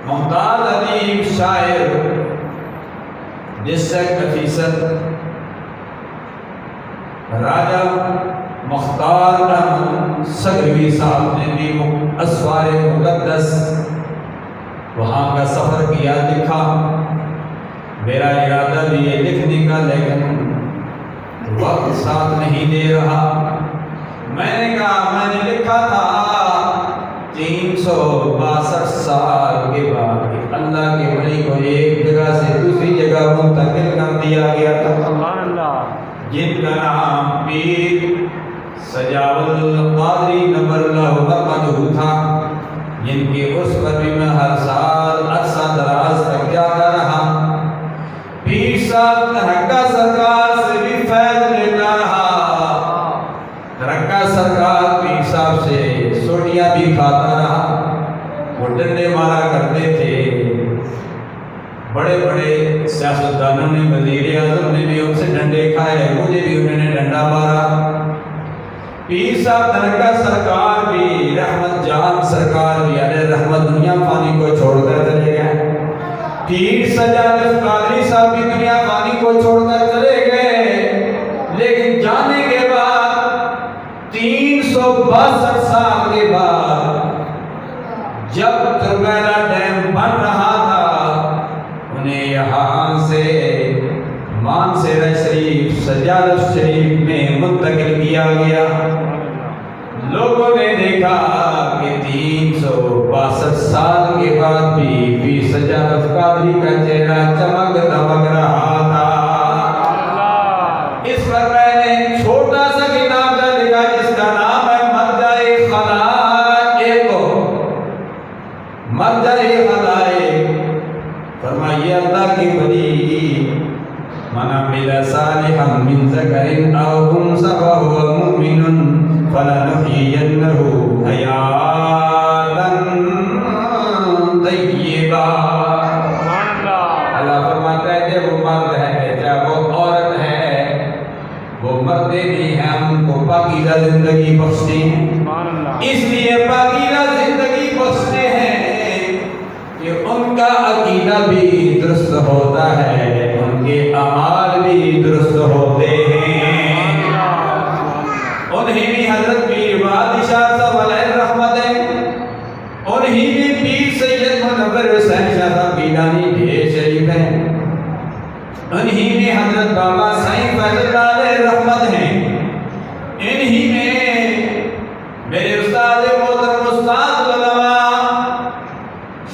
ممتاز ادیب شاعر district officer راجہ مختار احمد سگروی صاحب نے بھی اسوار مقدس وہاں کا سفر کیا، لکھا۔ میرا ارادہ بھی ہے لکھنے کا، لیکن وقت ساتھ نہیں دے رہا۔ میں نے کہا میں نے لکھا تھا 362 سال کے بعد کہ اللہ کے ولی کو ایک جگہ سے دوسری جگہ منتقل کر دیا گیا تھا، سبحان اللہ، جن کا نام پیر سجاول القادری نور اللہ مرقدہ تھا، جن کے اس پر بھی میں ہر سال عرصہ دراز تک جاتا رہا۔ پیر صاحب ترکا سرکار سے بھی فیض لیتا رہا، ترکا سرکار پیر صاحب سے سوٹیاں بھی کھاتا رہا۔ وہ ڈنڈے مارا کرتے تھے، بڑے بڑے سیاستدانوں نے، وزیر اعظم نے بھی ان سے ڈنڈے کھائے، مجھے بھی انہوں نے ڈنڈا مارا۔ پیر صاحب ترکا سرکار بھی، رحمت جان سرکار بھی علیہ رحمت دنیا فانی کو چھوڑ کر چلے گئے۔ پیر سجاد قادری صاحب بھی دنیا فانی کو چھوڑ کر چلے گئے، لیکن جانے کے بعد 362 سال کے بعد جب تربیلا ڈیم بن رہا تھا، انہیں یہاں سے مانسہرہ شریف سجادت شریف میں منتقل کیا گیا۔ لوگوں نے دیکھا کہ 362 سال کے بعد بھی پیر سجادت قادری کا چہرہ چمک دمک رہا تھا۔ اس پر میں نے چھوٹا سا کتاب لکھا جس کا نام ہے مرجع خلائق، مرجع خلائق۔ فرمائیے اللہ کی ولی من عمل صالحا من ذکر او انثى وهو مؤمن فلنحيينه حیاتا طیبہ۔ اللہ فرماتا ہے کہ وہ مرد ہے چاہے وہ عورت ہے، وہ مردے نہیں ہیں، ہم ان کو پاکیزہ زندگی بخشتے ہیں۔ اس لیے پاکیزہ زندگی بخشتے ہیں کہ ان کا عقیدہ بھی درست ہوتا ہے، ان کے اعمال بھی درست ہوتے ہیں۔ انہی بھی حضرت پیر بادشاہ صاحب علیہ رحمت ہے، انہی بھی پیر سید منور حسین شاہ صاحب گیلانی ڈھیر شریف ہیں، انہی میں حضرت بابا سائیں فیض اللہ علیہ رحمت ہیں، انہی میں میرے استاد محترم استاد علماء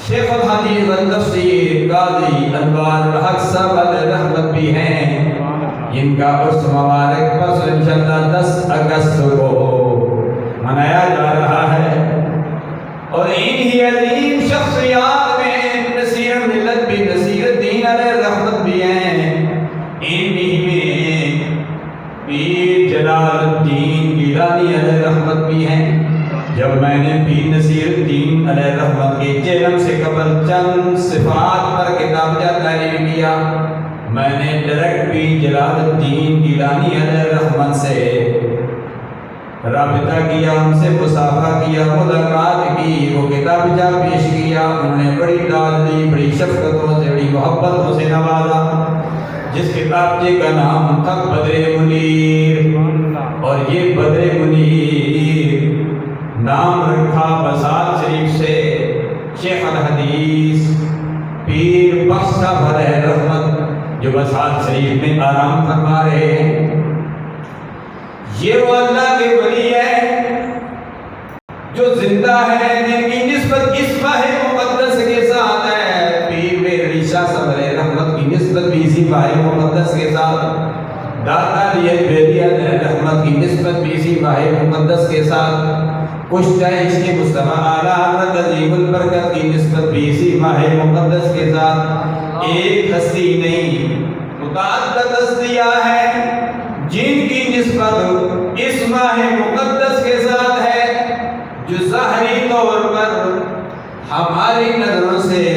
شیخ الحدیث والتفسیر قاضی انوار الحق صاحب علیہ رحمت بھی ہیں، جن کا عرس مبارک پرسوں انشاءاللہ 10 اگست کو منایا جا رہا ہے۔ اور انہی عظیم شخصیات میں نصیر ملت بھی نصیر الدین علیہ رحمت بھی ہیں، انہی میں پیر جلال الدین گیلانی علیہ رحمت بھی ہیں۔ جب میں نے پیر نصیر الدین علیہ رحمت کے جنم سے قبل چند صفات پر کتابچہ تحریر کیا، میں نے ڈائریکٹ پیر جلال الدین گیلانی علیہ رحمت سے رابطہ کیا، ان سے مصافحہ کیا، ملاقات کی، وہ کتابچہ پیش کیا، انہوں نے بڑی داد دی، بڑی شفقتوں سے، بڑی محبتوں سے نوازا، جس کتابچے کا نام تھا بدر منیر۔ اور یہ بدر منیر نام رکھا بساط شریف سے شیخ الحدیث پیر بخش صاحب علیہ رحمت جو بساط شریف میں آرام فرما رہے ہیں۔ یہ وہ اللہ کے ولی ہے جو زندہ ہے، جن کی نسبت اس ماہ مقدس کے ساتھ ہے۔ پیر میر علی شاہ صاحب علیہ رحمت کی نسبت بھی اسی ماہ مقدس کے ساتھ، داتا علی بیلی علیہ رحمت کی نسبت بھی اسی ماہ مقدس کے ساتھ، کشتہ عشق مصطفیٰ اعلیٰ حضرت عظیم البرکت کی نسبت بھی اسی ماہ مقدس کے ساتھ۔ ایک ہستی نہیں، متعدد ہستیاں ہیں جن کی نسبت اس ماہ مقدس کے ساتھ ہے، جو ظاہری طور پر ہماری نظروں سے